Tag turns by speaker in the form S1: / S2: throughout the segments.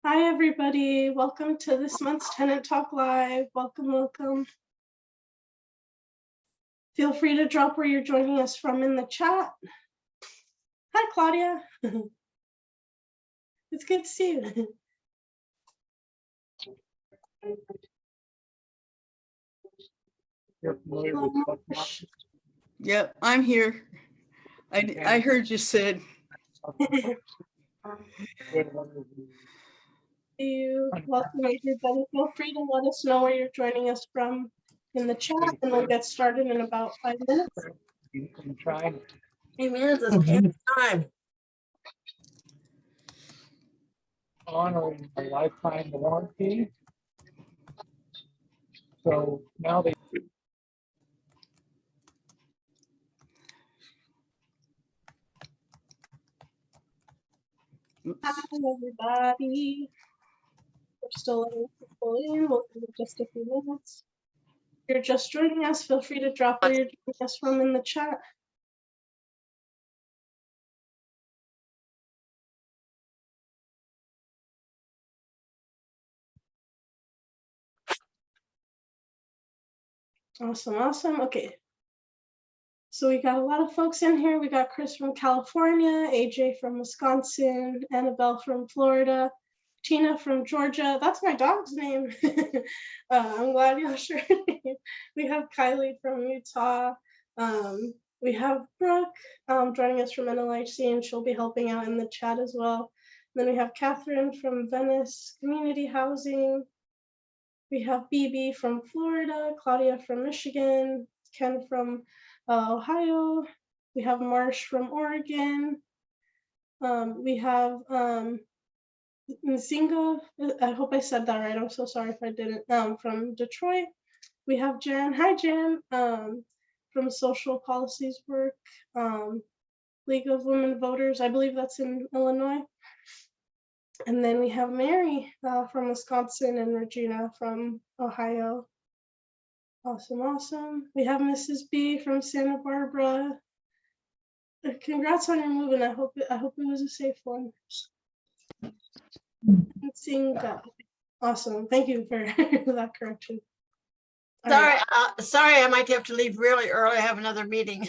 S1: Hi, everybody. Welcome to this month's Tenant Talk Live. Welcome. Feel free to drop where you're joining us from in the chat. Hi, Claudia. It's good to see you.
S2: Yep, I'm here. I heard you said.
S1: Welcome, everybody. Feel free to let us know where you're joining us from in the chat, and we'll get started in about 5 minutes.
S3: You can try.
S4: Amen. It's time.
S3: Honoring a lifetime warranty. So now they.
S1: Hi, everybody. We're still letting people in. We'll give it just a few minutes. If you're just joining us, feel free to drop where you're joining us from in the chat. Awesome. Okay. So we got a lot of folks in here. We got Chris from California, AJ from Wisconsin, Annabelle from Florida, Tina from Georgia. That's my dog's name. I'm glad y'all shared her name. We have Kylie from Utah. We have Brooke joining us from NLHC, and she'll be helping out in the chat as well. And then we have Catherine from Venice Community Housing. We have BB from Florida, Claudia from Michigan, Ken from Ohio. We have Marsh from Oregon. We have Nzinga, I hope I said that right. I'm so sorry if I didn't, from Detroit. We have Jan, hi Jan, from Social Policies Work, League of Women Voters, I believe that's in Illinois. And then we have Mary from Wisconsin and Regina from Ohio. Awesome. We have Mrs. B from Santa Barbara. Congrats on your move, and I hope it was a safe one. Awesome. Thank you for that correction.
S4: Sorry, I might have to leave really early. I have another meeting.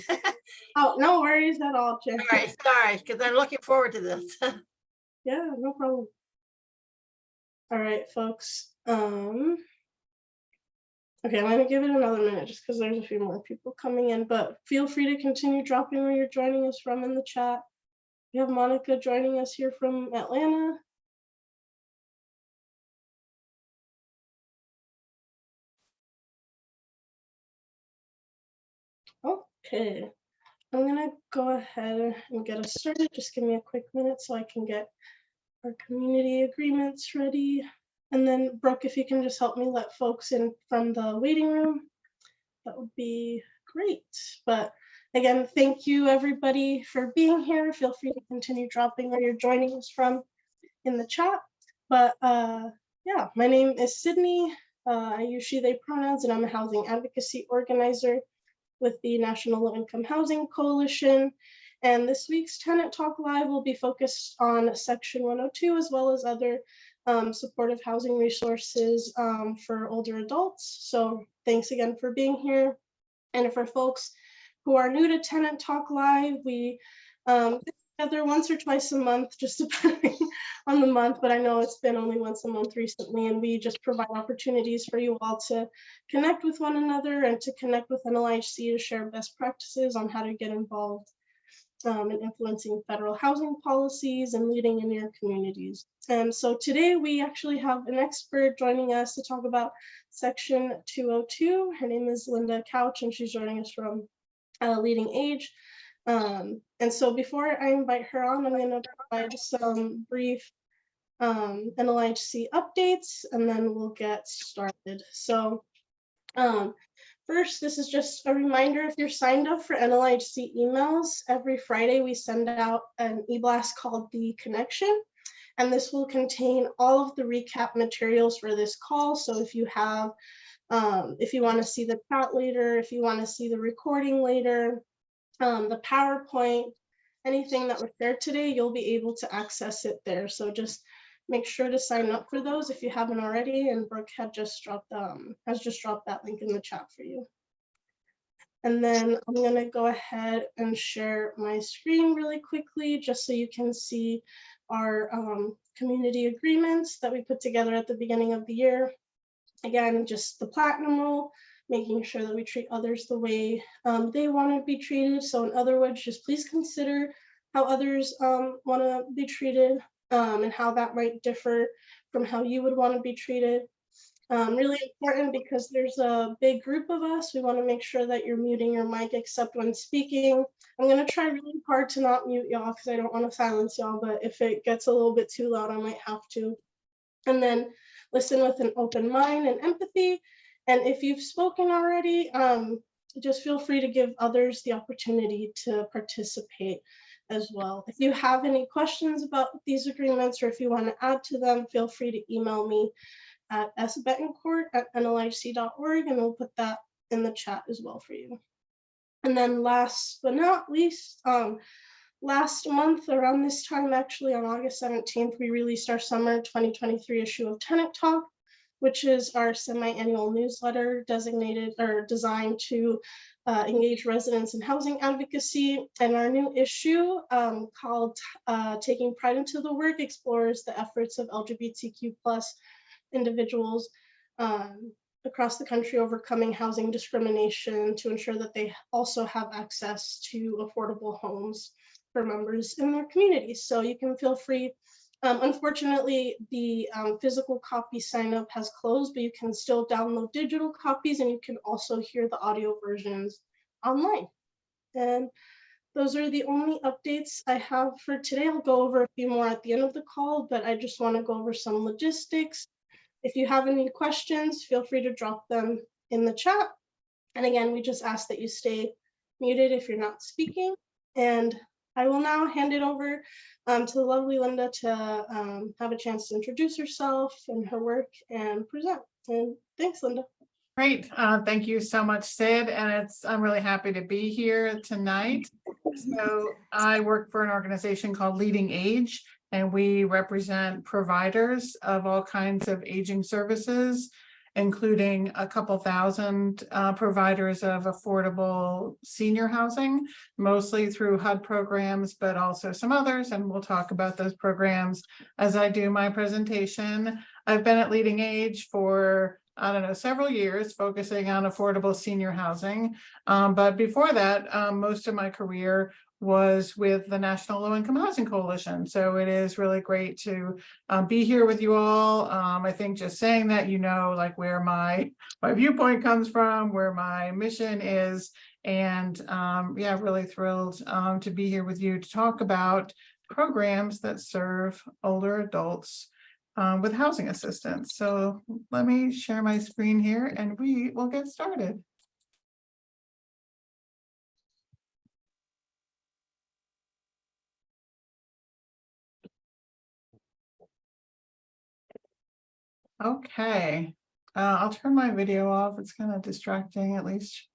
S1: Oh, no worries at all, Jen.
S4: All right, sorry, because I'm looking forward to this.
S1: Yeah, no problem. All right, folks. Okay, I'm gonna give it another minute just because there's a few more people coming in, but feel free to continue dropping where you're joining us from in the chat. We have Monica joining us here from Atlanta. Okay, I'm gonna go ahead and get us started. Just give me a quick minute so I can get our community agreements ready. And then Brooke, if you can just help me let folks in from the waiting room, that would be great. But again, thank you everybody for being here. Feel free to continue dropping where you're joining us from in the chat. But yeah, my name is Sydney. I use she, they pronouns, and I'm a housing advocacy organizer with the National Low Income Housing Coalition. And this week's Tenant Talk Live will be focused on Section 102, as well as other supportive housing resources for older adults. So thanks again for being here. And for folks who are new to Tenant Talk Live, we get together once or twice a month, just depending on the month, but I know it's been only once a month recently, and we just provide opportunities for you all to connect with one another and to connect with NLHC to share best practices on how to get involved in influencing federal housing policies and leading in your communities. And so today we actually have an expert joining us to talk about Section 202. Her name is Linda Couch, and she's joining us from Leading Age. And so before I invite her on, I'm going to provide some brief NLHC updates, and then we'll get started. So first, this is just a reminder, if you're signed up for NLHC emails, every Friday we send out an e-blast called The Connection, and this will contain all of the recap materials for this call. So if you have, if you want to see the chat later, if you want to see the recording later, the PowerPoint, anything that was there today, you'll be able to access it there. So just make sure to sign up for those if you haven't already. And Brooke has just dropped that link in the chat for you. And then I'm going to go ahead and share my screen really quickly just so you can see our community agreements that we put together at the beginning of the year. Again, just the platinum rule, making sure that we treat others the way they want to be treated. So in other words, just please consider how others want to be treated and how that might differ from how you would want to be treated. Really important because there's a big group of us. We want to make sure that you're muting your mic except when speaking. I'm going to try really hard to not mute y'all because I don't want to silence y'all, but if it gets a little bit too loud, I might have to. And then listen with an open mind and empathy. And if you've spoken already, just feel free to give others the opportunity to participate as well. If you have any questions about these agreements or if you want to add to them, feel free to email me at sbetancourt@nlhc.org, and we'll put that in the chat as well for you. And then last but not least, last month around this time, actually on August 17th, we released our summer 2023 issue of Tenant Talk, which is our semi-annual newsletter designed to engage residents in housing advocacy. And our new issue called Taking Pride into the Work explores the efforts of LGBTQ+ individuals across the country overcoming housing discrimination to ensure that they also have access to affordable homes for members in their communities. So you can feel free. Unfortunately, the physical copy sign up has closed, but you can still download digital copies and you can also hear the audio versions online. And those are the only updates I have for today. I'll go over a few more at the end of the call, but I just want to go over some logistics. If you have any questions, feel free to drop them in the chat. And again, we just ask that you stay muted if you're not speaking. And I will now hand it over to the lovely Linda to have a chance to introduce herself and her work and present. And thanks, Linda.
S5: Great. Thank you so much, Sid. And I'm really happy to be here tonight. So I work for an organization called Leading Age, and we represent providers of all kinds of aging services, including a couple thousand providers of affordable senior housing, mostly through HUD programs, but also some others. And we'll talk about those programs as I do my presentation. I've been at Leading Age for several years, focusing on affordable senior housing. But before that, most of my career was with the National Low-Income Housing Coalition. So it is really great to be here with you all. I think just saying that, like where my viewpoint comes from, where my mission is, and yeah, really thrilled to be here with you to talk about programs that serve older adults with housing assistance. So let me share my screen here and we will get started. Okay, I'll turn my video off. It's kind of distracting, at least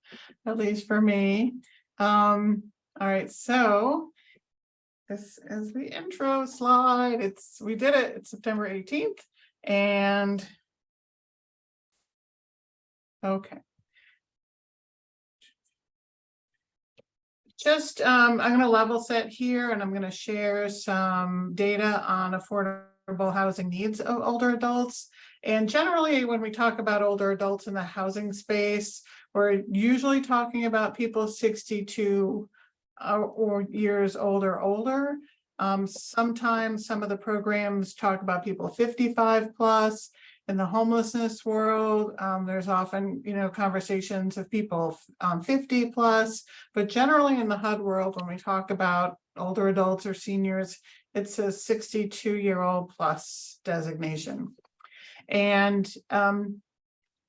S5: for me. All right, so this is the intro slide. We did it. It's September 18th, and okay. Just I'm going to level set here, and I'm going to share some data on affordable housing needs of older adults. And generally, when we talk about older adults in the housing space, we're usually talking about people 62 or years older. Sometimes some of the programs talk about people 55 plus. In the homelessness world, there's often, conversations of people 50 plus, but generally in the HUD world, when we talk about older adults or seniors, it's a 62-year-old plus designation. And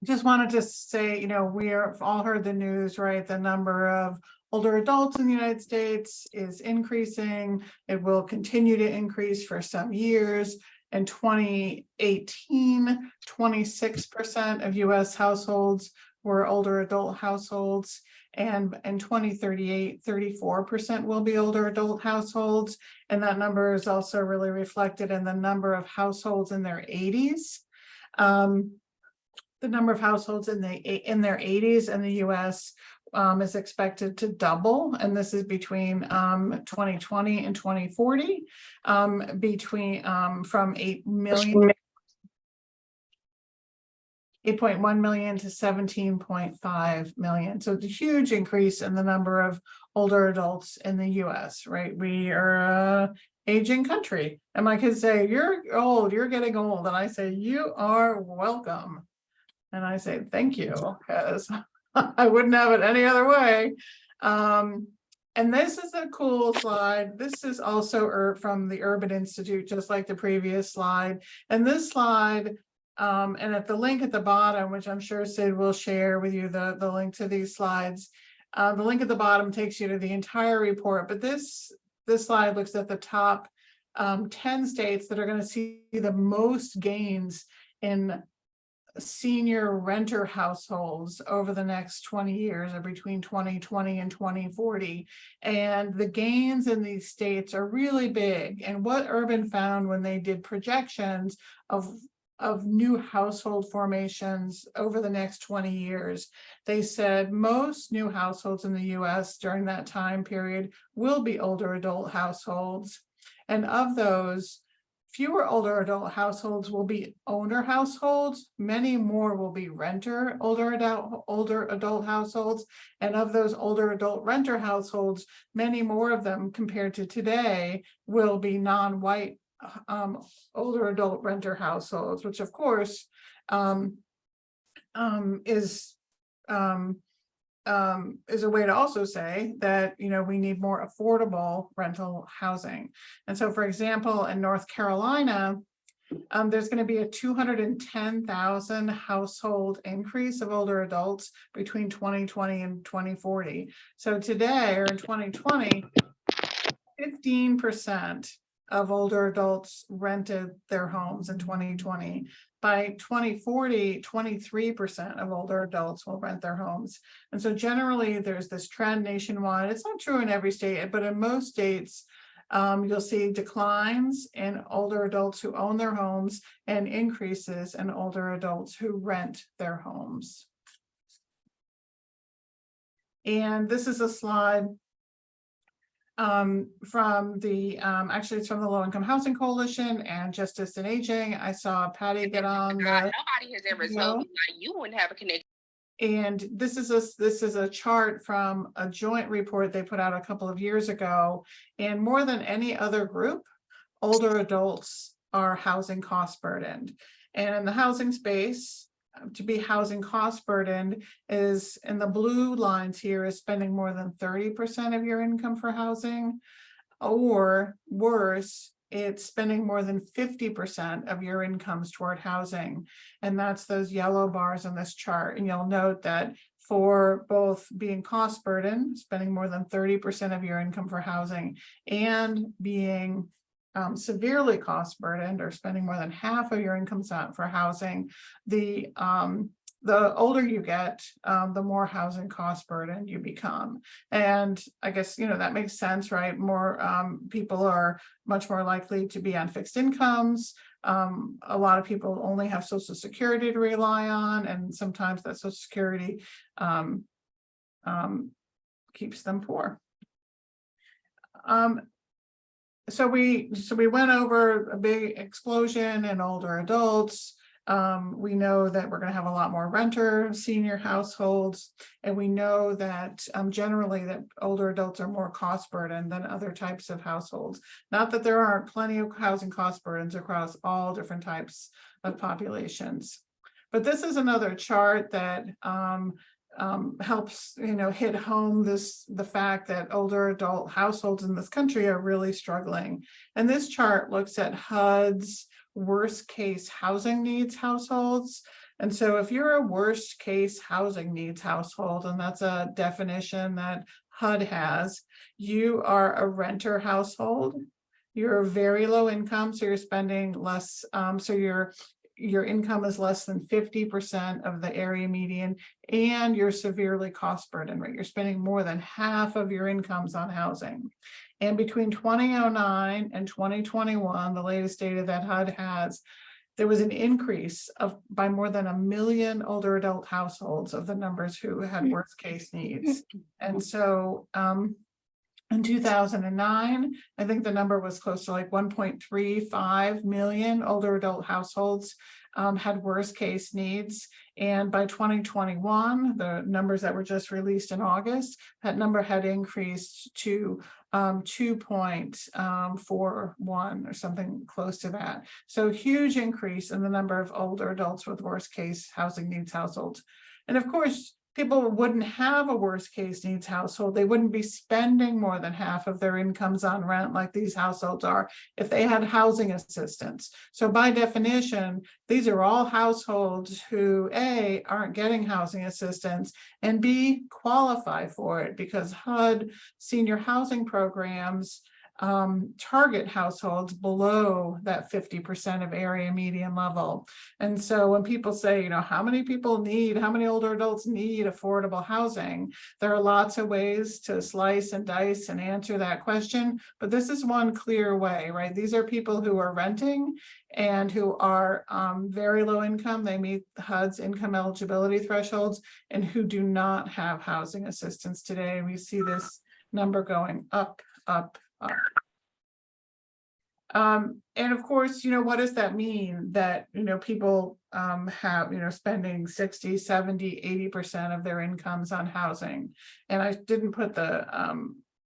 S5: just wanted to say, we've all heard the news, right? The number of older adults in the United States is increasing. It will continue to increase for some years. In 2018, 26% of US households were older adult households. And in 2038, 34% will be older adult households. And that number is also really reflected in the number of households in their 80s. The number of households in their 80s in the US is expected to double, and this is between 2020 and 2040, from 8.1 million to 17.5 million. So it's a huge increase in the number of older adults in the US, right? We are an aging country. And my kids say, "You're old, you're getting old." And I say, "You are welcome." And I say, "Thank you," because I wouldn't have it any other way. And this is a cool slide. This is also from the Urban Institute, just like the previous slide. And this slide, and at the link at the bottom, which I'm sure Sid will share with you the link to these slides, the link at the bottom takes you to the entire report. But this slide looks at the top 10 states that are going to see the most gains in senior renter households over the next 20 years, or between 2020 and 2040. And the gains in these states are really big. And what Urban found when they did projections of new household formations over the next 20 years, they said most new households in the US during that time period will be older adult households. And of those, fewer older adult households will be owner households. Many more will be older adult households. And of those older adult renter households, many more of them compared to today will be non-white older adult renter households, which of course is a way to also say that, we need more affordable rental housing. And so, for example, in North Carolina, there's going to be a 210,000 household increase of older adults between 2020 and 2040. So today, or in 2020, 15% of older adults rented their homes in 2020. By 2040, 23% of older adults will rent their homes. And so generally there's this trend nationwide. It's not true in every state, but in most states, you'll see declines in older adults who own their homes and increases in older adults who rent their homes. And this is a slide from the actually it's from the Low Income Housing Coalition and Justice and Aging. I saw Patty get on.
S6: Nobody has ever told me like you wouldn't have a connection.
S5: And this is a chart from a joint report they put out a couple of years ago. And more than any other group, older adults are housing cost burdened. And in the housing space, to be housing cost burdened is, in the blue lines here, is spending more than 30% of your income for housing, or worse, it's spending more than 50% of your incomes toward housing. And that's those yellow bars on this chart. And you'll note that for both being cost burdened, spending more than 30% of your income for housing, and being severely cost burdened, or spending more than half of your income for housing, the older you get, the more housing cost burden you become. And I guess, that makes sense, right? More people are much more likely to be on fixed incomes. A lot of people only have Social Security to rely on, and sometimes that Social Security keeps them poor. So we went over a big explosion in older adults. We know that we're going to have a lot more renter senior households, and we know that generally that older adults are more cost burdened than other types of households. Not that there aren't plenty of housing cost burdens across all different types of populations. But this is another chart that helps hit home the fact that older adult households in this country are really struggling. And this chart looks at HUD's worst case housing needs households. And so if you're a worst case housing needs household, and that's a definition that HUD has, you are a renter household, you're very low income, so you're spending less, so your income is less than 50% of the area median, and you're severely cost burdened, right? You're spending more than half of your incomes on housing. And between 2009 and 2021, the latest data that HUD has, there was an increase by more than 1 million older adult households of the numbers who had worst case needs. And so in 2009, I think the number was close to like 1.35 million older adult households had worst case needs. And by 2021, the numbers that were just released in August, that number had increased to 2.41 or something close to that. So huge increase in the number of older adults with worst case housing needs households. And of course, people wouldn't have a worst case needs household. They wouldn't be spending more than half of their incomes on rent like these households are if they had housing assistance. So by definition, these are all households who A, aren't getting housing assistance, and B, qualify for it because HUD senior housing programs target households below that 50% of area median level. And so when people say, how many older adults need affordable housing, there are lots of ways to slice and dice and answer that question. But this is one clear way, right? These are people who are renting and who are very low income. They meet HUD's income eligibility thresholds and who do not have housing assistance today. We see this number going up, up, up. And of course, what does that mean? That, people have, spending 60, 70, 80% of their incomes on housing. And I didn't put the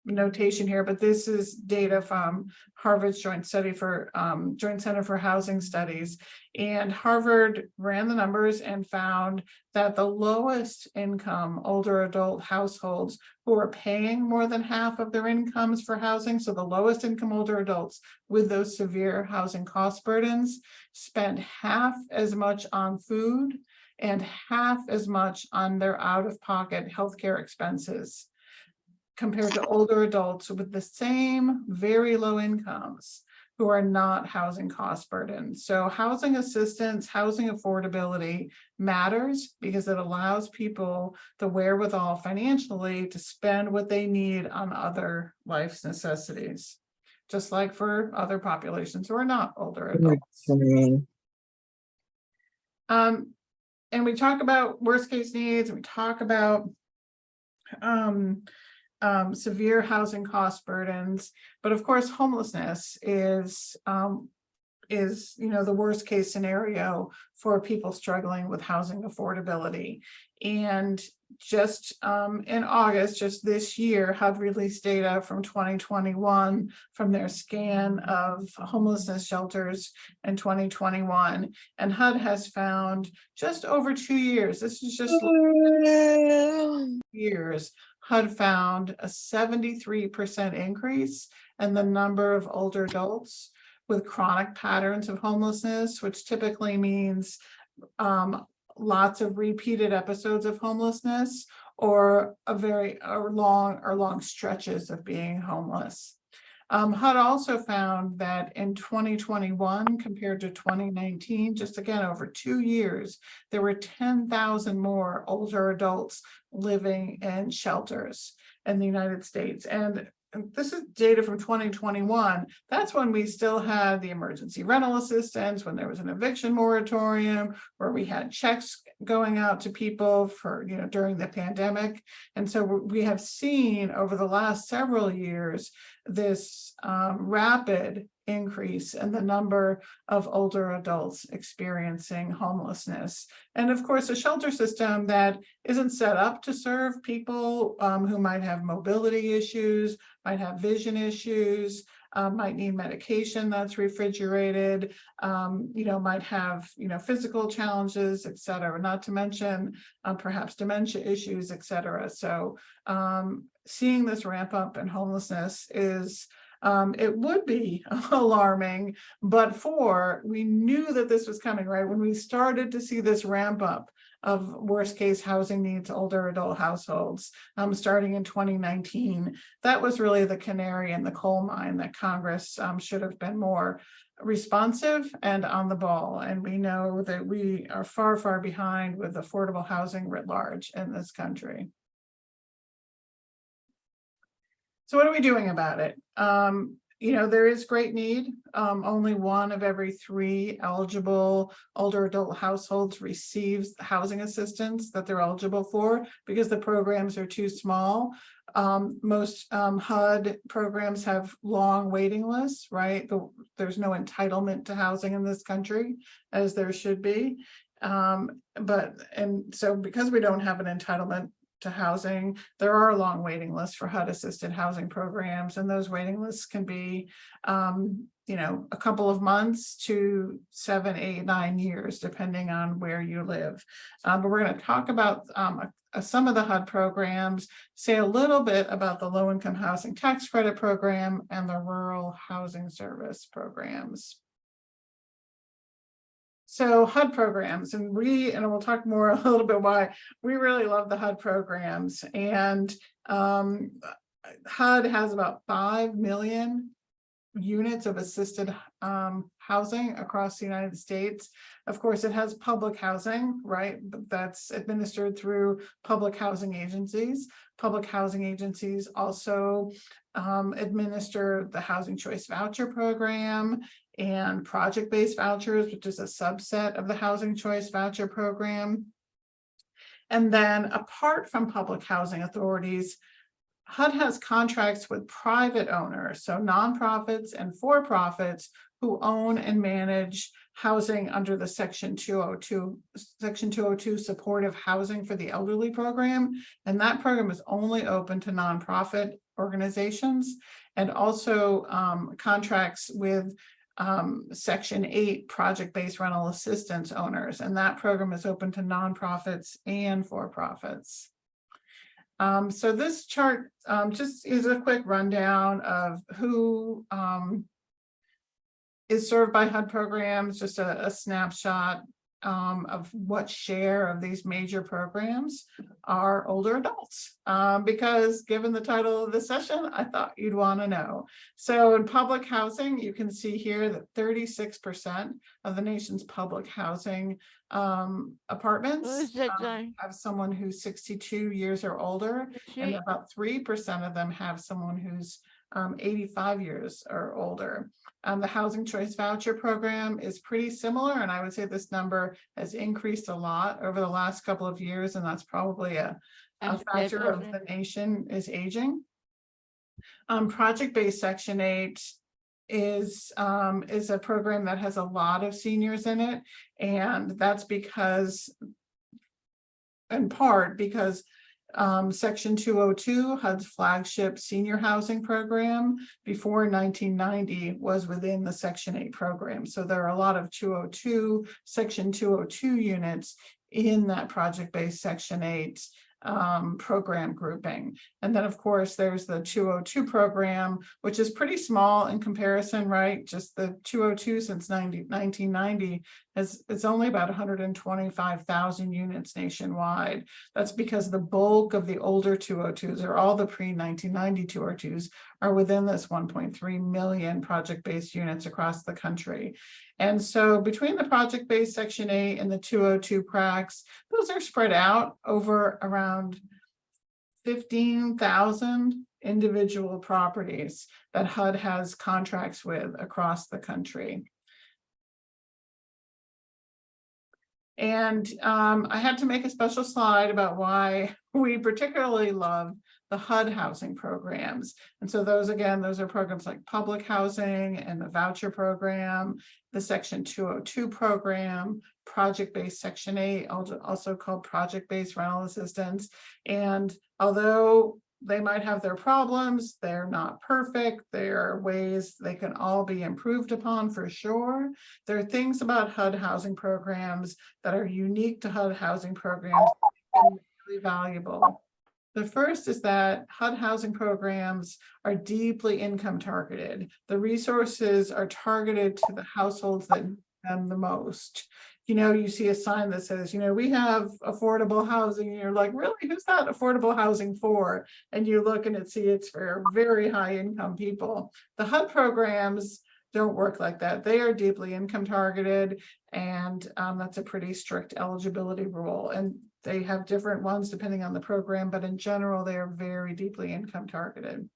S5: notation here, but this is data from Harvard's Joint Center for Housing Studies. And Harvard ran the numbers and found that the lowest income older adult households who are paying more than half of their incomes for housing, so the lowest income older adults with those severe housing cost burdens, spent half as much on food and half as much on their out-of-pocket healthcare expenses compared to older adults with the same very low incomes who are not housing cost burdened. So housing assistance, housing affordability matters because it allows people the wherewithal financially to spend what they need on other life's necessities, just like for other populations who are not older adults. And we talk about worst case needs, and we talk about severe housing cost burdens, but of course homelessness is the worst case scenario for people struggling with housing affordability. And just in August, just this year, HUD released data from 2021 from their scan of homelessness shelters in 2021, and HUD has found just over 2 years, this is just years, HUD found a 73% increase in the number of older adults with chronic patterns of homelessness, which typically means lots of repeated episodes of homelessness or long stretches of being homeless. HUD also found that in 2021 compared to 2019, just again over 2 years, there were 10,000 more older adults living in shelters in the United States. And this is data from 2021. That's when we still had the emergency rental assistance, when there was an eviction moratorium, where we had checks going out to people for, during the pandemic. And so we have seen over the last several years this rapid increase in the number of older adults experiencing homelessness. And of course, a shelter system that isn't set up to serve people who might have mobility issues, might have vision issues, might need medication that's refrigerated, might have, physical challenges, et cetera, not to mention perhaps dementia issues, et cetera. So seeing this ramp up in homelessness is, it would be alarming, but we knew that this was coming, right? When we started to see this ramp up of worst case housing needs older adult households starting in 2019, that was really the canary in the coal mine that Congress should have been more responsive and on the ball. And we know that we are far, far behind with affordable housing writ large in this country. So what are we doing about it? You know, there is great need. Only 1 of every 3 eligible older adult households receives housing assistance that they're eligible for because the programs are too small. Most HUD programs have long waiting lists, right? There's no entitlement to housing in this country, as there should be. And so because we don't have an entitlement to housing, there are long waiting lists for HUD assisted housing programs, and those waiting lists can be you know, a couple of months to 7, 8, 9 years, depending on where you live. But we're going to talk about some of the HUD programs, say a little bit about the low income housing tax credit program and the rural housing service programs. So HUD programs, and we'll talk more a little bit why we really love the HUD programs. And HUD has about 5 million units of assisted housing across the United States. Of course, it has public housing, right? But that's administered through public housing agencies. Public housing agencies also administer the Housing Choice Voucher Program and project-based vouchers, which is a subset of the Housing Choice Voucher Program. And then apart from public housing authorities, HUD has contracts with private owners, so nonprofits and for-profits who own and manage housing under the Section 202 supportive housing for the elderly program. And that program is only open to nonprofit organizations, and also contracts with Section 8 project-based rental assistance owners. And that program is open to nonprofits and for-profits. So this chart just is a quick rundown of who is served by HUD programs, just a snapshot of what share of these major programs are older adults, because given the title of the session, I thought you'd want to know. So in public housing, you can see here that 36% of the nation's public housing apartments have someone who's 62 years or older, and about 3% of them have someone who's 85 years or older. The Housing Choice Voucher Program is pretty similar, and I would say this number has increased a lot over the last couple of years, and that's probably a factor of the nation is aging. Project-based Section 8 is a program that has a lot of seniors in it, and that's because, in part, because Section 202, HUD's flagship senior housing program, before 1990 was within the Section 8 program. So there are a lot of Section 202 units in that project-based Section 8 program grouping. And then of course there's the 202 program, which is pretty small in comparison, right? Just the 202 since 1990 it's only about 125,000 units nationwide. That's because the bulk of the older 202s, or all the pre-1990 202s, are within this 1.3 million project-based units across the country. And so between the project-based Section 8 and the 202 pracs, those are spread out over around 15,000 individual properties that HUD has contracts with across the country. And I had to make a special slide about why we particularly love the HUD housing programs. And so those are programs like public housing and the voucher program, the Section 202 program, project-based Section 8, also called project-based rental assistance. And although they might have their problems, they're not perfect. There are ways they can all be improved upon for sure. There are things about HUD housing programs that are unique to HUD housing programs and really valuable. The first is that HUD housing programs are deeply income targeted. The resources are targeted to the households that need them the most. You know, you see a sign that says, you know, we have affordable housing, and you're like, really, who's that affordable housing for? And you look and see it's for very high income people. The HUD programs don't work like that. They are deeply income targeted, and that's a pretty strict eligibility rule. And they have different ones depending on the program, but in general, they are very deeply income targeted.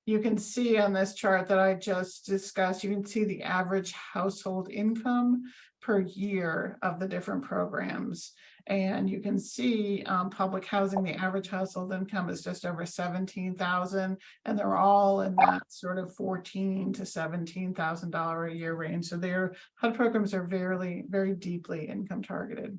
S5: You can see on this chart that I just discussed, you can see the average household income per year of the different programs. And you can see public housing, the average household income is just over 17,000, and they're all in that sort of $14,000 to $17,000 a year range. So their HUD programs are very deeply income targeted.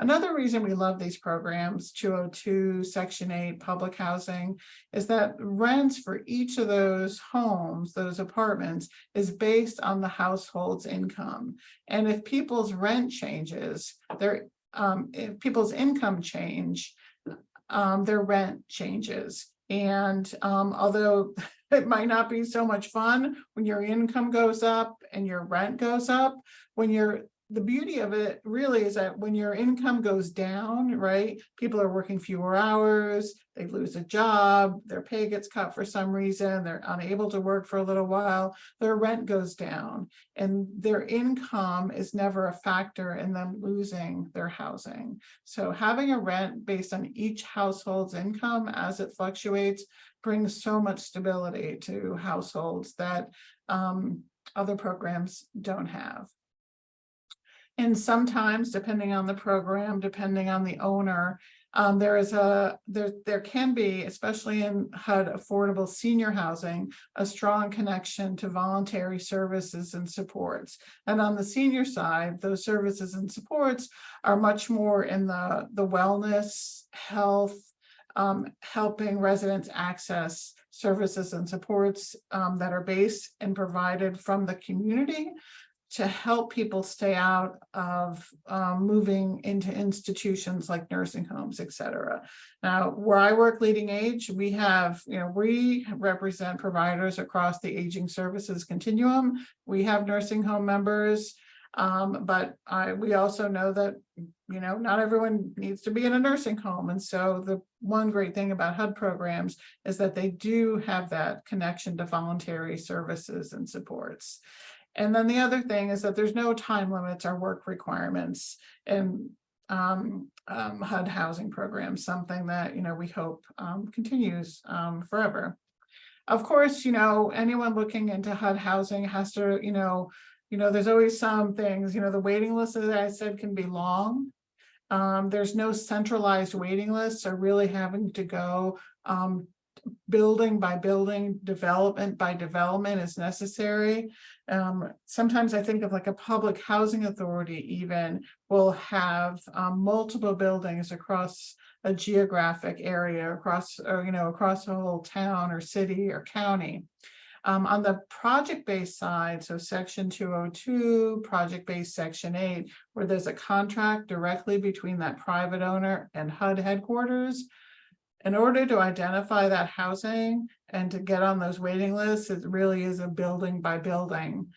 S5: Another reason we love these programs, 202, Section 8, public housing, is that rents for each of those homes, those apartments, is based on the household's income. And if people's rent changes, if people's income change, their rent changes. And although it might not be so much fun when your income goes up and your rent goes up, the beauty of it really is that when your income goes down, right, people are working fewer hours, they lose a job, their pay gets cut for some reason, they're unable to work for a little while, their rent goes down, and their income is never a factor in them losing their housing. So having a rent based on each household's income as it fluctuates brings so much stability to households that other programs don't have. And sometimes, depending on the program, depending on the owner, there can be, especially in HUD affordable senior housing, a strong connection to voluntary services and supports. And on the senior side, those services and supports are much more in the wellness, health, helping residents access services and supports that are based and provided from the community, to help people stay out of moving into institutions like nursing homes, et cetera. Now, where I work, Leading Age, we represent providers across the aging services continuum. We have nursing home members, but we also know that, not everyone needs to be in a nursing home. And so the one great thing about HUD programs is that they do have that connection to voluntary services and supports. And then the other thing is that there's no time limits or work requirements in HUD housing programs, something that, we hope continues forever. Of course, anyone looking into HUD housing has to, there's always some things, the waiting list, as I said, can be long. There's no centralized waiting list, so really having to go building by building, development by development is necessary. Sometimes I think of like a public housing authority even will have multiple buildings across a geographic area, across a whole town or city or county. On the project-based side, so Section 202, project-based Section 8, where there's a contract directly between that private owner and HUD headquarters, in order to identify that housing and to get on those waiting lists, it really is a building by building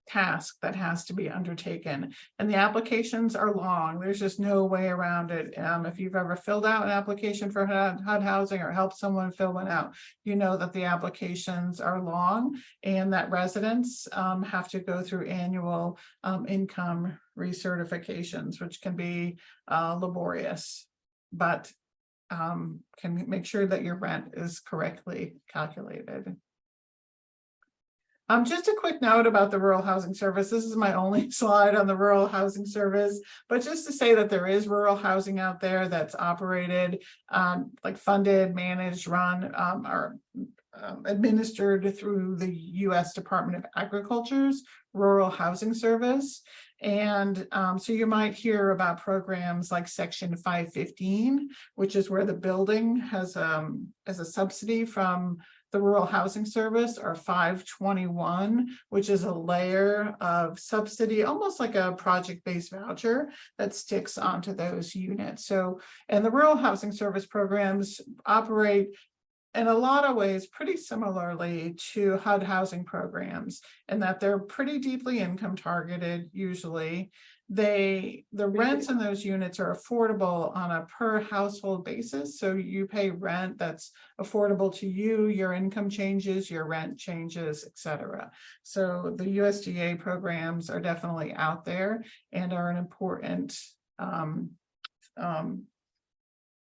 S5: task that has to be undertaken. And the applications are long. There's just no way around it. If you've ever filled out an application for HUD housing or helped someone fill one out, you know that the applications are long and that residents have to go through annual income recertifications, which can be laborious, but can make sure that your rent is correctly calculated. Just a quick note about the Rural Housing Service. This is my only slide on the Rural Housing Service, but just to say that there is rural housing out there that's operated, like funded, managed, run, or administered through the U.S. Department of Agriculture's Rural Housing Service. And so you might hear about programs like Section 515, which is where the building has a subsidy from the Rural Housing Service, or 521, which is a layer of subsidy, almost like a project-based voucher that sticks onto those units. So, and the Rural Housing Service programs operate in a lot of ways pretty similarly to HUD housing programs, in that they're pretty deeply income targeted usually. the rents in those units are affordable on a per household basis. So you pay rent that's affordable to you, your income changes, your rent changes, etc. So the USDA programs are definitely out there and are an important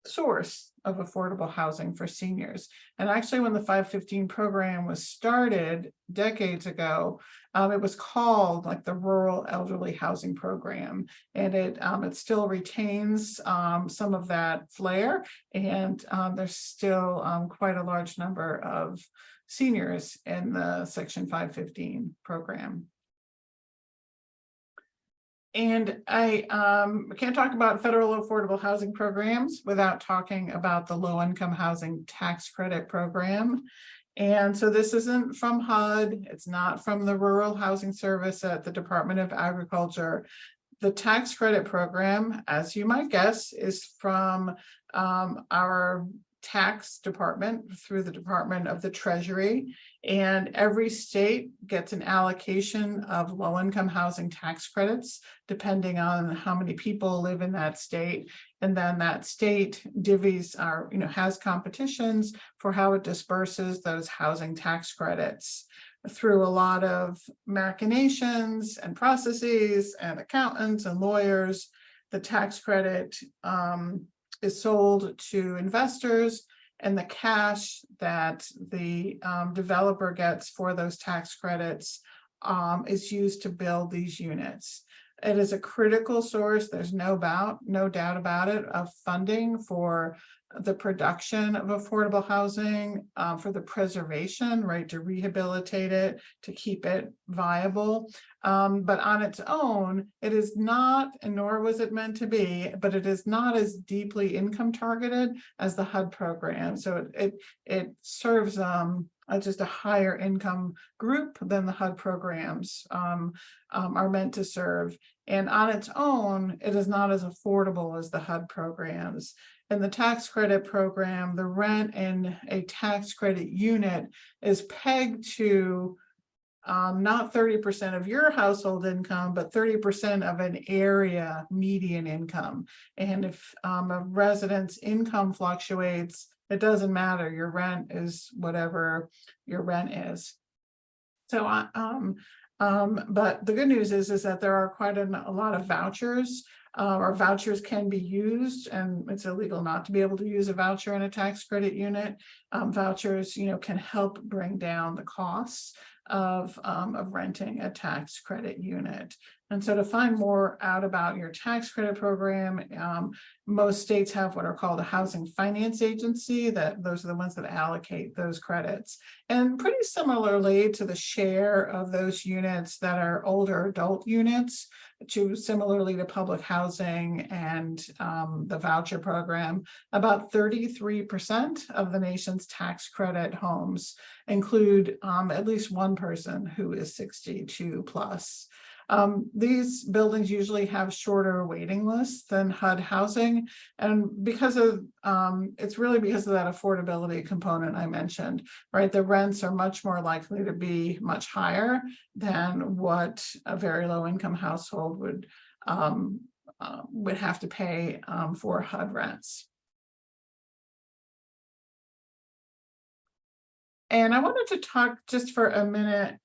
S5: source of affordable housing for seniors. And actually, when the 515 program was started decades ago, it was called like the Rural Elderly Housing Program, and it still retains some of that flair, and there's still quite a large number of seniors in the Section 515 program. And I can't talk about federal affordable housing programs without talking about the low-income housing tax credit program. And so this isn't from HUD, it's not from the Rural Housing Service at the Department of Agriculture. The tax credit program, as you might guess, is from our tax department through the Department of the Treasury, and every state gets an allocation of low-income housing tax credits depending on how many people live in that state, and then that state divvies has competitions for how it disperses those housing tax credits through a lot of machinations and processes and accountants and lawyers. The tax credit is sold to investors, and the cash that the developer gets for those tax credits is used to build these units. It is a critical source, there's no doubt about it, of funding for the production of affordable housing, for the preservation, right, to rehabilitate it, to keep it viable. But on its own, it is not, and nor was it meant to be, but it is not as deeply income targeted as the HUD program. So it serves just a higher income group than the HUD programs are meant to serve. And on its own, it is not as affordable as the HUD programs. In the tax credit program, the rent in a tax credit unit is pegged to not 30% of your household income, but 30% of an area median income. And if a resident's income fluctuates, it doesn't matter. Your rent is whatever your rent is. So, but the good news is that there are quite a lot of vouchers. Or vouchers can be used, and it's illegal not to be able to use a voucher in a tax credit unit. Vouchers, can help bring down the costs of renting a tax credit unit. And so to find more out about your tax credit program, most states have what are called a housing finance agency, that those are the ones that allocate those credits. And pretty similarly to the share of those units that are older adult units, similarly to public housing and the voucher program, about 33% of the nation's tax credit homes include at least one person who is 62 plus. These buildings usually have shorter waiting lists than HUD housing, and because of it's really because of that affordability component I mentioned, right? The rents are much more likely to be much higher than what a very low income household would have to pay for HUD rents. And I wanted to talk just for a minute.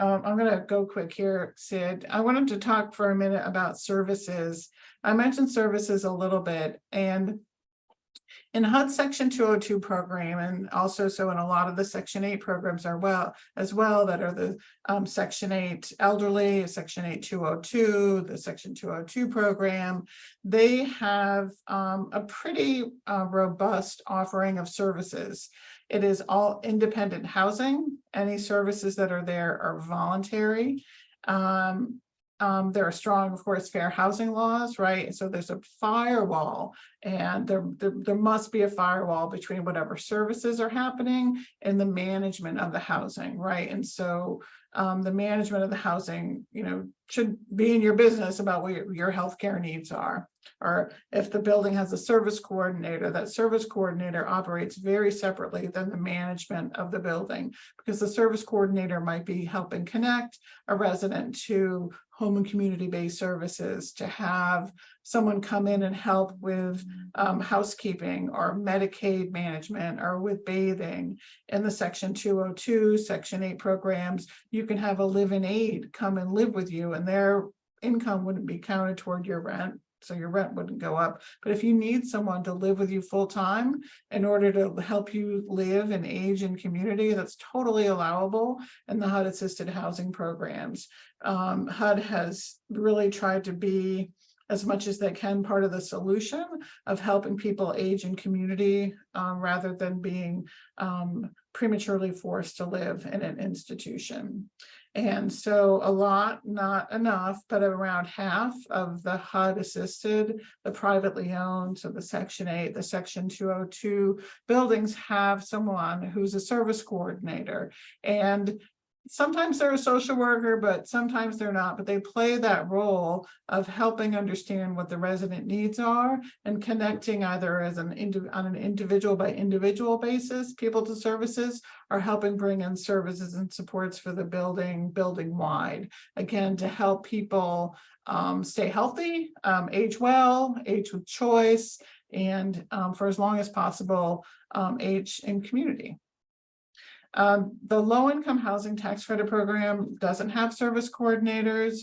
S5: I'm going to go quick here, Sid. I wanted to talk for a minute about services. I mentioned services a little bit, and in HUD Section 202 program, and also so in a lot of the Section 8 programs as well, that are the Section 8 elderly, Section 8 202, the Section 202 program, they have a pretty robust offering of services. It is all independent housing. Any services that are there are voluntary. There are strong, of course, fair housing laws, right? So there's a firewall, and there must be a firewall between whatever services are happening and the management of the housing, right? And so the management of the housing, should be in your business about what your healthcare needs are. Or if the building has a service coordinator, that service coordinator operates very separately than the management of the building, because the service coordinator might be helping connect a resident to home and community-based services, to have someone come in and help with housekeeping or Medicaid management or with bathing. In the Section 202, Section 8 programs, you can have a live-in aide come and live with you, and their income wouldn't be counted toward your rent, so your rent wouldn't go up. But if you need someone to live with you full-time in order to help you live and age in community, that's totally allowable in the HUD assisted housing programs. HUD has really tried to be, as much as they can, part of the solution of helping people age in community rather than being prematurely forced to live in an institution. And so a lot, not enough, but around half of the HUD assisted, the privately owned, so the Section 8, the Section 202 buildings have someone who's a service coordinator. And sometimes they're a social worker, but sometimes they're not, but they play that role of helping understand what the resident needs are and connecting either as on an individual by individual basis, people to services, or helping bring in services and supports for the building wide, again, to help people stay healthy, age well, age with choice, and for as long as possible, age in community. The low-income housing tax credit program doesn't have service coordinators.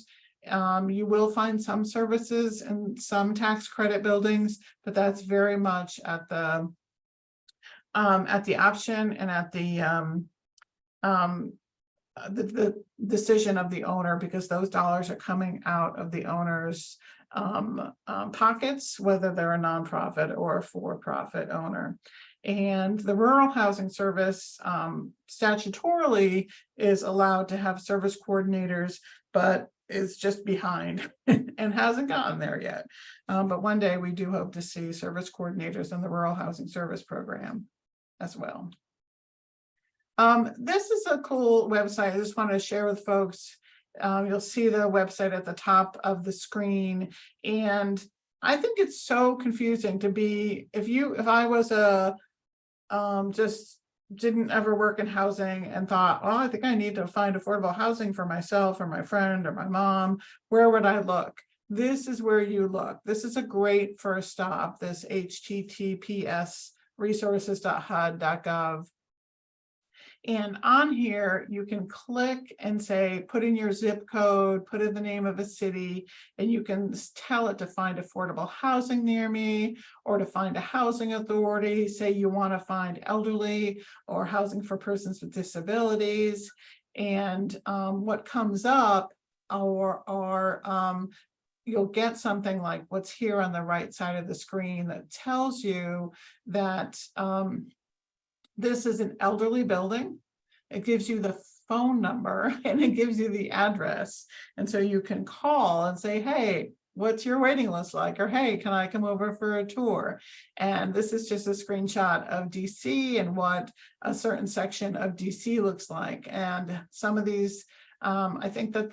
S5: You will find some services in some tax credit buildings, but that's very much at the option and at the decision of the owner, because those dollars are coming out of the owner's pockets, whether they're a nonprofit or a for-profit owner. And the Rural Housing Service statutorily is allowed to have service coordinators, but is just behind and hasn't gotten there yet. But one day we do hope to see service coordinators in the Rural Housing Service program as well. This is a cool website I just wanted to share with folks. You'll see the website at the top of the screen. And I think it's so confusing to be, if I was just didn't ever work in housing and thought, well, I think I need to find affordable housing for myself or my friend or my mom, where would I look? This is where you look. This is a great first stop, this https resources.hud.gov. And on here, you can click and say, put in your zip code, put in the name of a city, and you can tell it to find affordable housing near me, or to find a housing authority. Say you want to find elderly or housing for persons with disabilities. And what comes up you'll get something like what's here on the right side of the screen that tells you that this is an elderly building. It gives you the phone number and it gives you the address. And so you can call and say, hey, what's your waiting list like? Or, hey, can I come over for a tour? And this is just a screenshot of DC and what a certain section of DC looks like. And some of these, I think that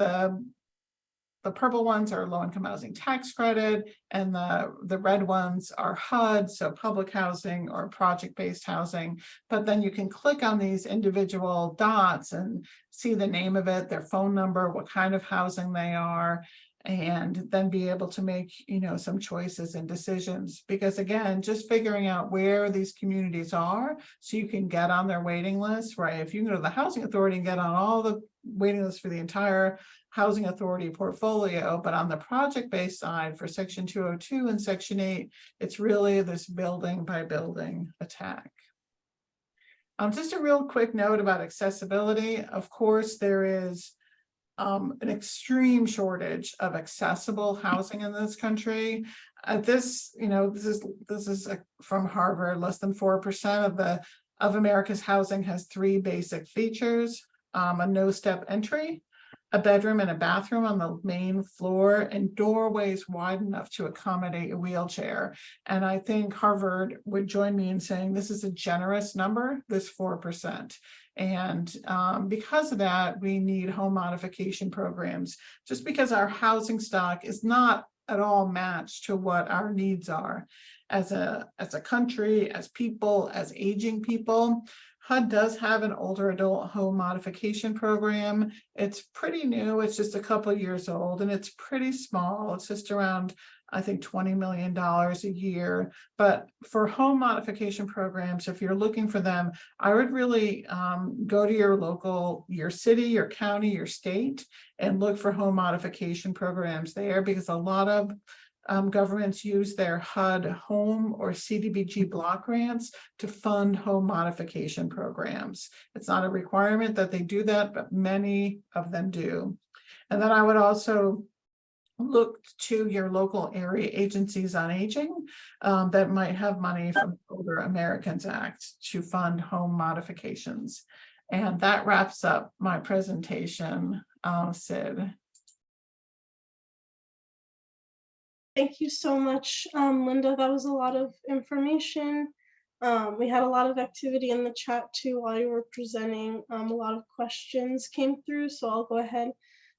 S5: the purple ones are low-income housing tax credit, and the red ones are HUD, so public housing or project-based housing. But then you can click on these individual dots and see the name of it, their phone number, what kind of housing they are, and then be able to make, some choices and decisions. Because again, just figuring out where these communities are so you can get on their waiting list, right? If you can go to the housing authority and get on all the waiting lists for the entire housing authority portfolio, but on the project-based side for Section 202 and Section 8, it's really this building by building attack. Just a real quick note about accessibility. Of course, there is an extreme shortage of accessible housing in this country. This is from Harvard. Less than 4% of America's housing has 3 basic features: a no-step entry, a bedroom and a bathroom on the main floor, and doorways wide enough to accommodate a wheelchair. And I think Harvard would join me in saying this is a generous number, this 4%. And because of that, we need home modification programs. Just because our housing stock is not at all match to what our needs are as a country, as people, as aging people. HUD does have an older adult home modification program. It's pretty new. It's just a couple years old and it's pretty small. It's just around, I think, $20 million a year. But for home modification programs, if you're looking for them, I would really go to your local, your city, your county, your state, and look for home modification programs there, because a lot of governments use their HUD home or CDBG block grants to fund home modification programs. It's not a requirement that they do that, but many of them do. And then I would also look to your local area agencies on aging that might have money from the Older Americans Act to fund home modifications. And that wraps up my presentation, Sid.
S1: Thank you so much, Linda. That was a lot of information. We had a lot of activity in the chat too while you were presenting. A lot of questions came through, so I'll go ahead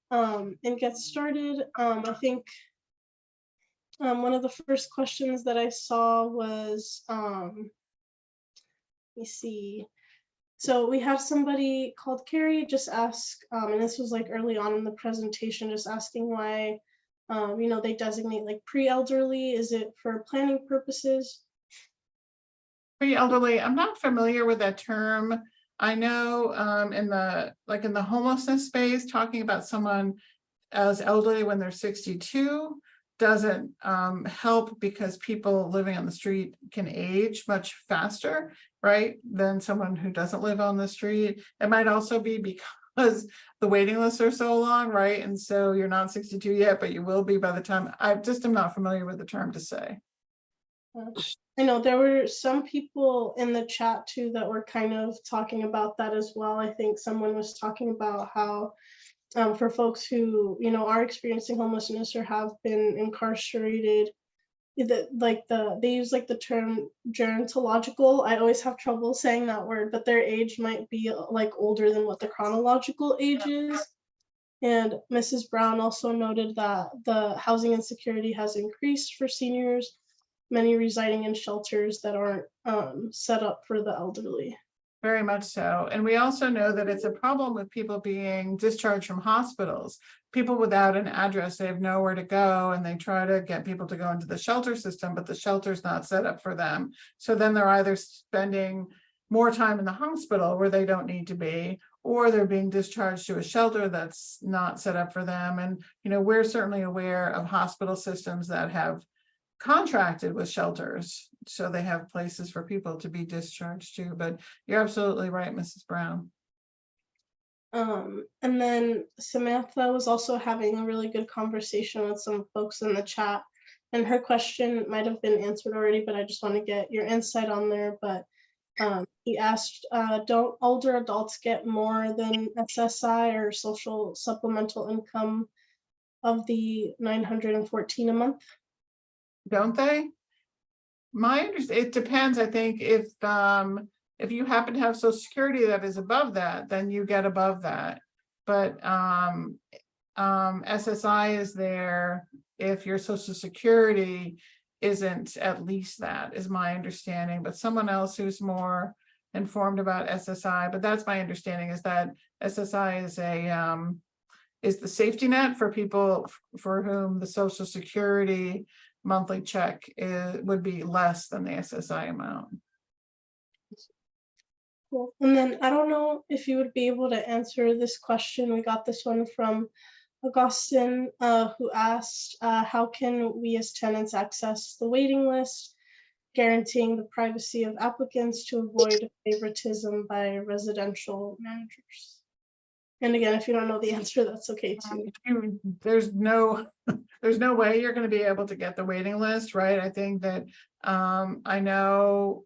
S1: and get started. I think one of the first questions that I saw was, let me see. So we have somebody called Carrie just ask, and this was like early on in the presentation, just asking why they designate like pre-elderly. Is it for planning purposes?
S5: Pre-elderly, I'm not familiar with that term. I know in the homelessness space, talking about someone as elderly when they're 62 doesn't help, because people living on the street can age much faster, right, than someone who doesn't live on the street. It might also be because the waiting lists are so long, right? And so you're not 62 yet, but you will be by the time. I just am not familiar with the term to say.
S1: I know there were some people in the chat too that were kind of talking about that as well. I think someone was talking about how for folks who, are experiencing homelessness or have been incarcerated, they use like the term gerontological. I always have trouble saying that word, but their age might be like older than what the chronological age is. And Mrs. Brown also noted that the housing insecurity has increased for seniors, many residing in shelters that aren't set up for the elderly.
S5: Very much so. And we also know that it's a problem with people being discharged from hospitals. People without an address, they have nowhere to go, and they try to get people to go into the shelter system, but the shelter's not set up for them. So then they're either spending more time in the hospital where they don't need to be, or they're being discharged to a shelter that's not set up for them. And, we're certainly aware of hospital systems that have contracted with shelters, so they have places for people to be discharged to. But you're absolutely right, Mrs. Brown.
S1: And then Samantha was also having a really good conversation with some folks in the chat, and her question might have been answered already, but I just want to get your insight on there. But he asked, don't older adults get more than SSI or social supplemental income of the $914 a month?
S5: Don't they? It depends. I think if you happen to have Social Security that is above that, then you get above that. But SSI is there if your Social Security isn't at least that, is my understanding. But someone else who's more informed about SSI, but that's my understanding, is that SSI is the safety net for people for whom the Social Security monthly check would be less than the SSI amount.
S1: Cool. And then I don't know if you would be able to answer this question. We got this one from Augustine, who asked, how can we as tenants access the waiting list, guaranteeing the privacy of applicants to avoid favoritism by residential managers? And again, if you don't know the answer, that's okay too.
S5: There's no way you're going to be able to get the waiting list, right? I think that I know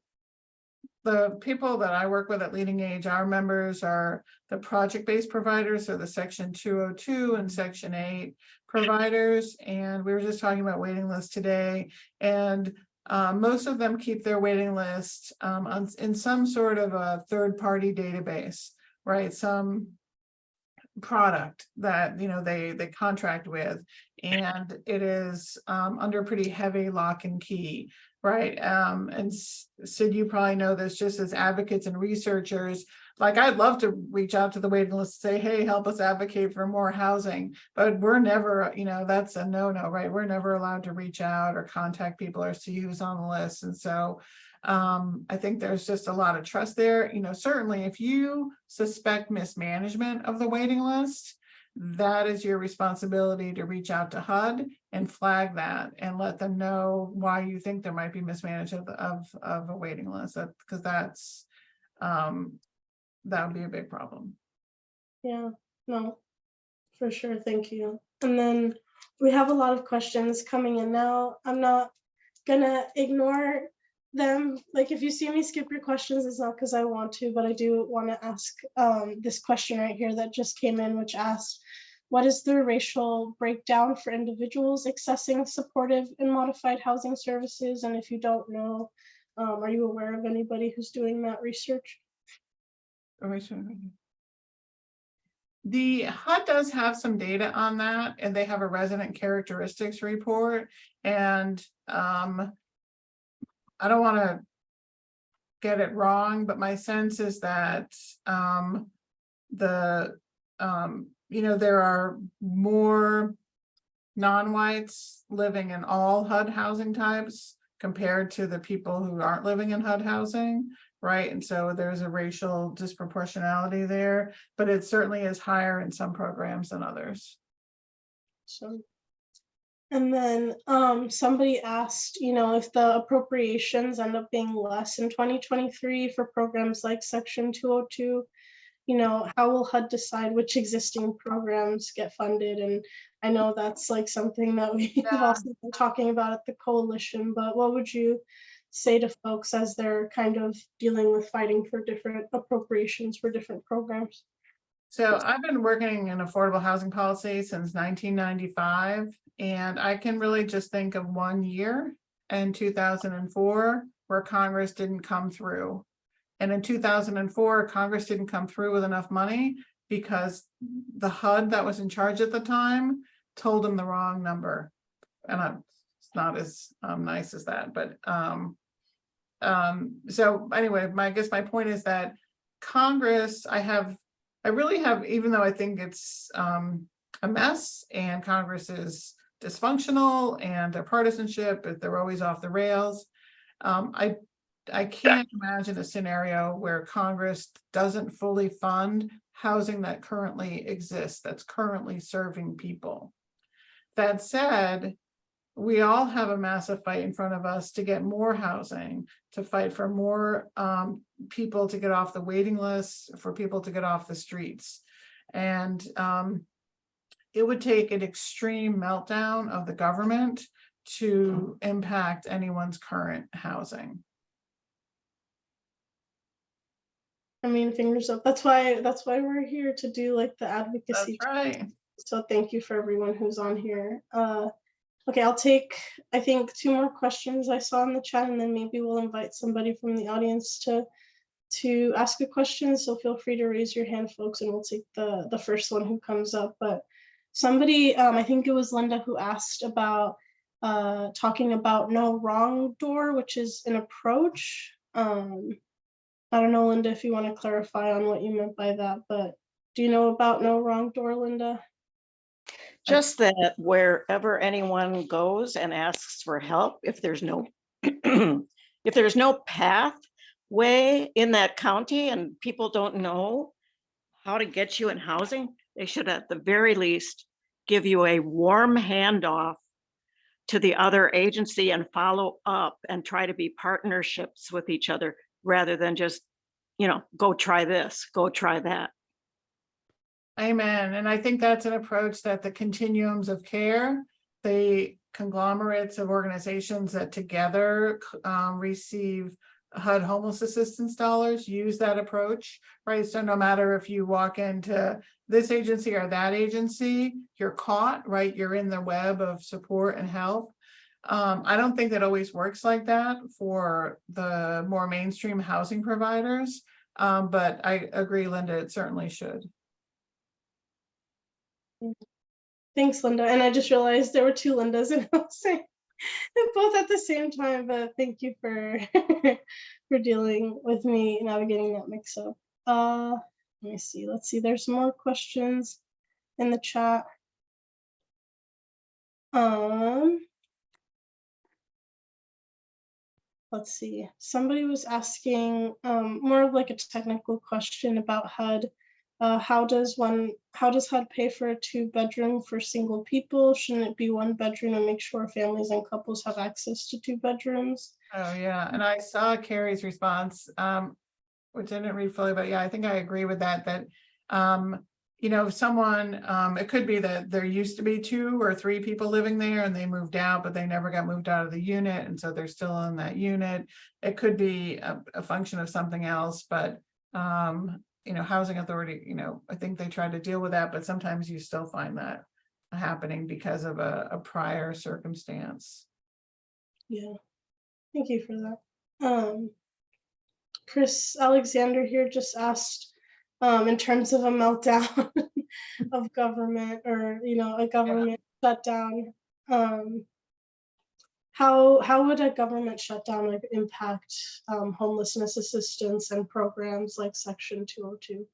S5: the people that I work with at Leading Age, our members are the project-based providers, so the Section 202 and Section 8 providers. And we were just talking about waiting lists today, and most of them keep their waiting list in some sort of a third-party database, right? Some product that, they contract with, and it is under pretty heavy lock and key, right? And Sid, you probably know this, just as advocates and researchers, like, I'd love to reach out to the waiting list and say, hey, help us advocate for more housing, but we're never, that's a no-no, right? We're never allowed to reach out or contact people or see who's on the list. And so I think there's just a lot of trust there. Certainly if you suspect mismanagement of the waiting list, that is your responsibility to reach out to HUD and flag that and let them know why you think there might be mismanagement of a waiting list, because that's that would be a big problem.
S1: Yeah, no, for sure. Thank you. And then we have a lot of questions coming in now. I'm not gonna ignore them. Like, if you see me skip your questions, it's not because I want to, but I do want to ask this question right here that just came in, which asked, what is the racial breakdown for individuals accessing supportive and modified housing services? And if you don't know, are you aware of anybody who's doing that research?
S5: The HUD does have some data on that, and they have a resident characteristics report. And I don't want to get it wrong, but my sense is that there are more non-whites living in all HUD housing types compared to the people who aren't living in HUD housing, right? And so there's a racial disproportionality there, but it certainly is higher in some programs than others.
S1: So, and then somebody asked, if the appropriations end up being less in 2023 for programs like Section 202, how will HUD decide which existing programs get funded? And I know that's like something that we've also been talking about at the coalition, but what would you say to folks as they're kind of dealing with fighting for different appropriations for different programs?
S5: So I've been working in affordable housing policy since 1995, and I can really just think of 1 year in 2004 where Congress didn't come through. And in 2004, Congress didn't come through with enough money because the HUD that was in charge at the time told them the wrong number. And it's not as nice as that, but so anyway, I guess my point is that Congress, I really have, even though I think it's a mess and Congress is dysfunctional and their partisanship, they're always off the rails. I can't imagine a scenario where Congress doesn't fully fund housing that currently exists, that's currently serving people. That said, we all have a massive fight in front of us to get more housing, to fight for more people to get off the waiting list, for people to get off the streets. And it would take an extreme meltdown of the government to impact anyone's current housing.
S1: I mean, fingers up. That's why we're here, to do like the advocacy.
S5: That's right.
S1: So thank you for everyone who's on here. Okay, I'll take, I think, 2 more questions I saw in the chat, and then maybe we'll invite somebody from the audience to ask a question. So feel free to raise your hand, folks, and we'll take the first one who comes up. But somebody, I think it was Linda, who asked about talking about no wrong door, which is an approach. I don't know, Linda, if you want to clarify on what you meant by that, but do you know about no wrong door, Linda?
S7: Just that wherever anyone goes and asks for help, if there's no if there's no pathway in that county and people don't know how to get you in housing, they should at the very least give you a warm handoff to the other agency and follow up and try to be partnerships with each other, rather than just, go try this, go try that.
S5: Amen. And I think that's an approach that the continuums of care, the conglomerates of organizations that together receive HUD homeless assistance dollars, use that approach, right? So no matter if you walk into this agency or that agency, you're caught, right? You're in the web of support and help. I don't think that always works like that for the more mainstream housing providers, but I agree, Linda, it certainly should.
S1: Thanks, Linda. And I just realized there were two Lindas and I was saying both at the same time, but thank you for for dealing with me navigating that mix up. Let me see. Let's see. There's more questions in the chat. Let's see. Somebody was asking more of like a technical question about HUD. How does HUD pay for a 2-bedroom for single people? Shouldn't it be 1 bedroom and make sure families and couples have access to 2 bedrooms?
S5: Oh, yeah, and I saw Carrie's response, which I didn't read fully, but yeah, I think I agree with that, you know, someone, it could be that there used to be 2 or 3 people living there and they moved out, but they never got moved out of the unit. And so they're still in that unit. It could be a function of something else, but, you know, housing authority, you know, I think they try to deal with that, but sometimes you still find that happening because of a prior circumstance.
S1: Yeah, thank you for that. Chris Alexander here just asked, in terms of a meltdown of government, or you know, a government shutdown, how would a government shutdown like impact homelessness assistance and programs like Section 202?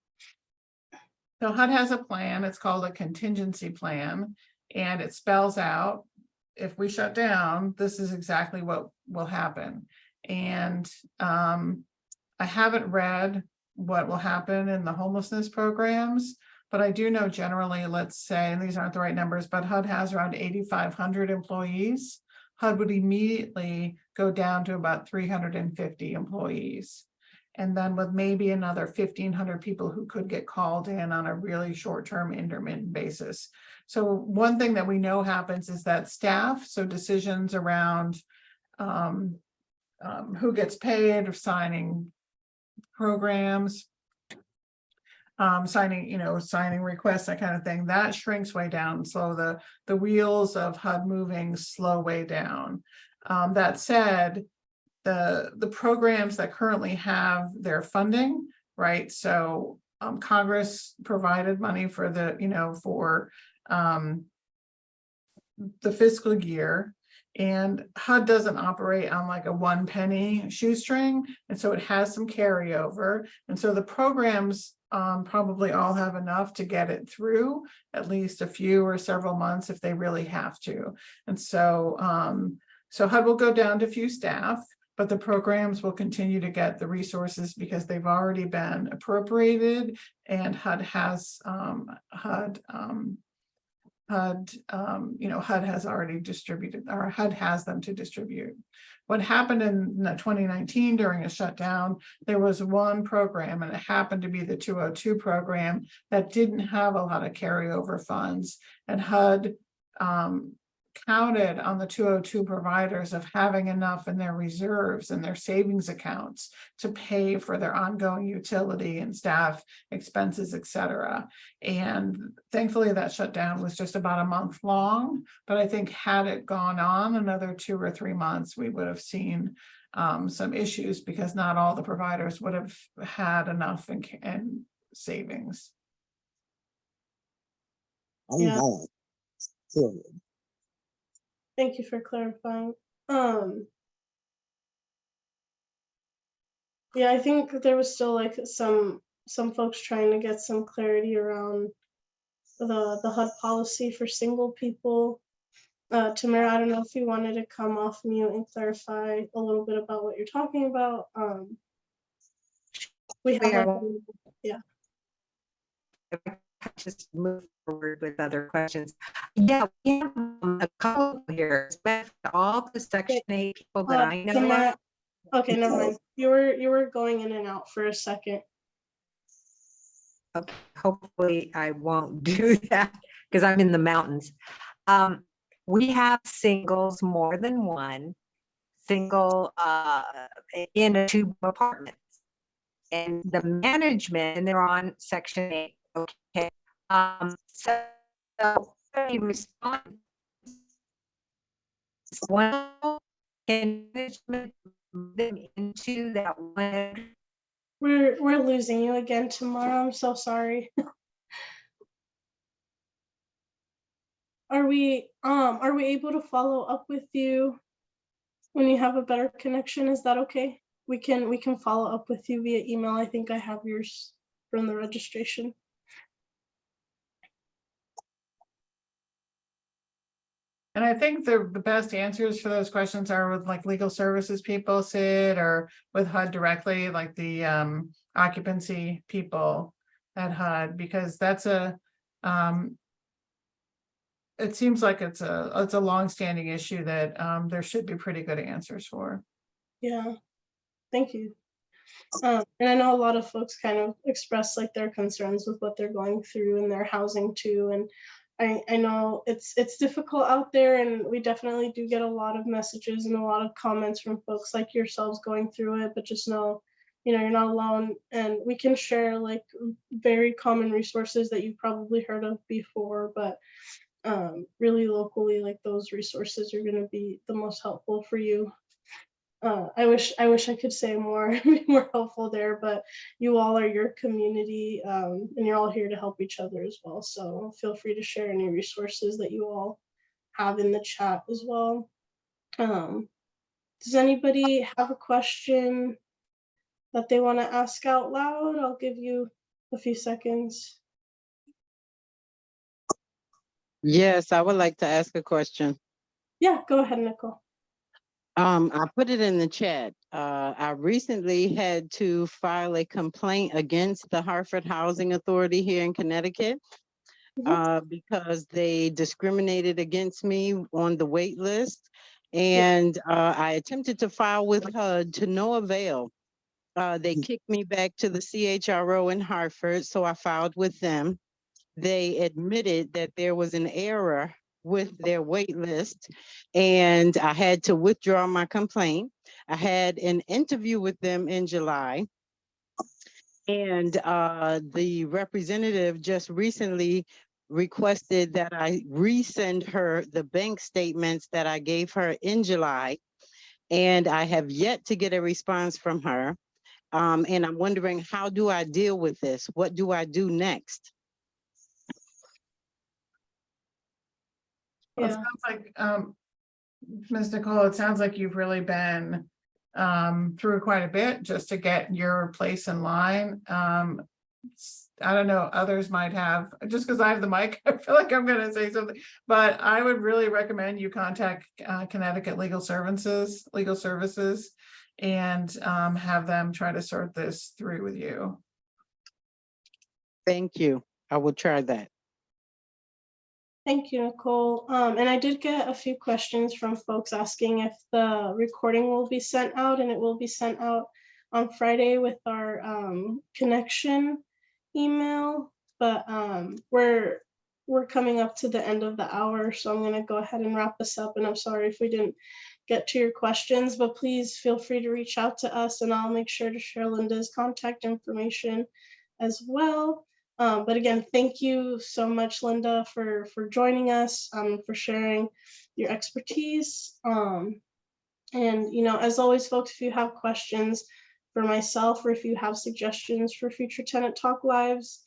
S5: So HUD has a plan, it's called a contingency plan, and it spells out, if we shut down, this is exactly what will happen. And I haven't read what will happen in the homelessness programs, but I do know generally, let's say, and these aren't the right numbers, but HUD has around 8,500 employees. HUD would immediately go down to about 350 employees. And then with maybe another 1,500 people who could get called in on a really short-term intermittent basis. So one thing that we know happens is that staff, so decisions around who gets paid, or signing programs, signing requests, that kind of thing, that shrinks way down. So the wheels of HUD moving slow way down. That said, the programs that currently have their funding, right? So Congress provided money for the fiscal year, and HUD doesn't operate on like a 1 penny shoestring, and so it has some carryover, and so the programs probably all have enough to get it through at least a few or several months if they really have to. And so HUD will go down to few staff, but the programs will continue to get the resources because they've already been appropriated, and HUD has HUD has already distributed, or HUD has them to distribute. What happened in 2019 during a shutdown, there was one program, and it happened to be the 202 program, that didn't have a lot of carryover funds, and HUD counted on the 202 providers of having enough in their reserves and their savings accounts to pay for their ongoing utility and staff expenses, etc. And thankfully that shutdown was just about a month long, but I think had it gone on another 2 or 3 months, we would have seen some issues, because not all the providers would have had enough in savings.
S1: Yeah. Thank you for clarifying. Yeah, I think there was still like some folks trying to get some clarity around the HUD policy for single people. Tamara, I don't know if you wanted to come off mute and clarify a little bit about what you're talking about. We have yeah.
S8: Just move forward with other questions. Yeah, we have a couple here with all the Section 8 people that I know.
S1: Tamara, okay, never mind. You were going in and out for a second.
S8: Okay, hopefully I won't do that because I'm in the mountains. We have singles, more than one single in a 2 apartments, and the management, and they're on Section 8. Okay. So any response? Well, can management move them into that one?
S1: We're losing you again tomorrow. I'm so sorry. are we able to follow up with you when you have a better connection? Is that okay? We can follow up with you via email. I think I have yours from the registration.
S5: And I think the best answers for those questions are with like legal services people, Sid, or with HUD directly, like the occupancy people at HUD, because that's a it seems like it's a longstanding issue that there should be pretty good answers for.
S1: Yeah, thank you. And I know a lot of folks kind of express like their concerns with what they're going through in their housing too. And I know it's difficult out there, and we definitely do get a lot of messages and a lot of comments from folks like yourselves going through it, but just know, you're not alone, and we can share like very common resources that you've probably heard of before, but really locally, like those resources are going to be the most helpful for you. I wish I could say more, be more helpful there, but you all are your community, and you're all here to help each other as well. So feel free to share any resources that you all have in the chat as well. Does anybody have a question that they want to ask out loud? I'll give you a few seconds.
S9: Yes, I would like to ask a question.
S1: Yeah, go ahead, Nicole.
S9: I put it in the chat. I recently had to file a complaint against the Hartford Housing Authority here in Connecticut because they discriminated against me on the wait list. And I attempted to file with HUD to no avail. They kicked me back to the CHRO in Hartford, so I filed with them. They admitted that there was an error with their wait list, and I had to withdraw my complaint. I had an interview with them in July, and the representative just recently requested that I resend her the bank statements that I gave her in July, and I have yet to get a response from her. And I'm wondering, how do I deal with this? What do I do next?
S5: Well, it
S1: Yeah.
S5: sounds like, Ms. Nicole, it sounds like you've really been through quite a bit just to get your place in line. I don't know, others might have, just because I have the mic, I feel like I'm going to say something, but I would really recommend you contact Connecticut Legal Services, and have them try to sort this through with you.
S9: Thank you. I will try that.
S1: Thank you, Nicole. And I did get a few questions from folks asking if the recording will be sent out, and it will be sent out on Friday with our connection email. But we're coming up to the end of the hour, so I'm going to go ahead and wrap this up. And I'm sorry if we didn't get to your questions, but please feel free to reach out to us, and I'll make sure to share Linda's contact information as well. But again, thank you so much, Linda, for joining us, for sharing your expertise. And, as always, folks, if you have questions for myself, or if you have suggestions for future Tenant Talk Lives,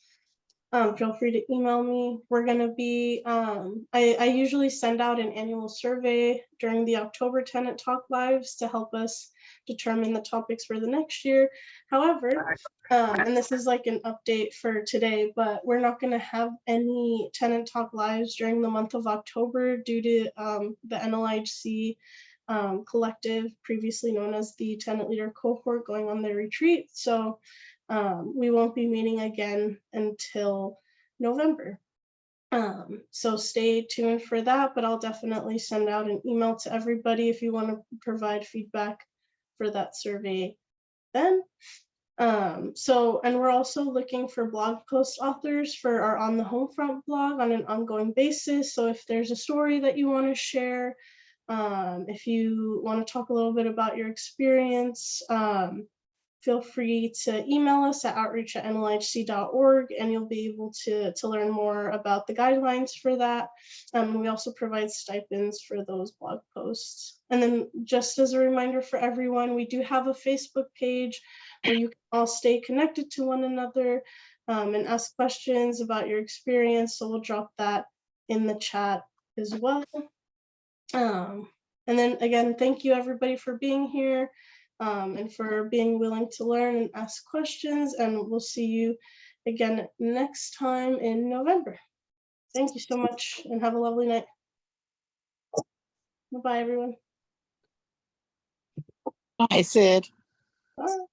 S1: feel free to email me. We're going to be, I usually send out an annual survey during the October Tenant Talk Lives to help us determine the topics for the next year. However, and this is like an update for today, but we're not going to have any Tenant Talk Lives during the month of October due to the NLHC collective, previously known as the Tenant Leader Cohort, going on their retreat. So we won't be meeting again until November. So stay tuned for that, but I'll definitely send out an email to everybody if you want to provide feedback for that survey then. And we're also looking for blog post authors for our On the Homefront blog on an ongoing basis. So if there's a story that you want to share, if you want to talk a little bit about your experience, feel free to email us at outreach@nlhc.org, and you'll be able to learn more about the guidelines for that. We also provide stipends for those blog posts. And then just as a reminder for everyone, we do have a Facebook page where you can all stay connected to one another and ask questions about your experience. So we'll drop that in the chat as well. And then again, thank you everybody for being here and for being willing to learn and ask questions. And we'll see you again next time in November. Thank you so much and have a lovely night. Bye, everyone.
S9: Hi, Sid.
S1: Bye.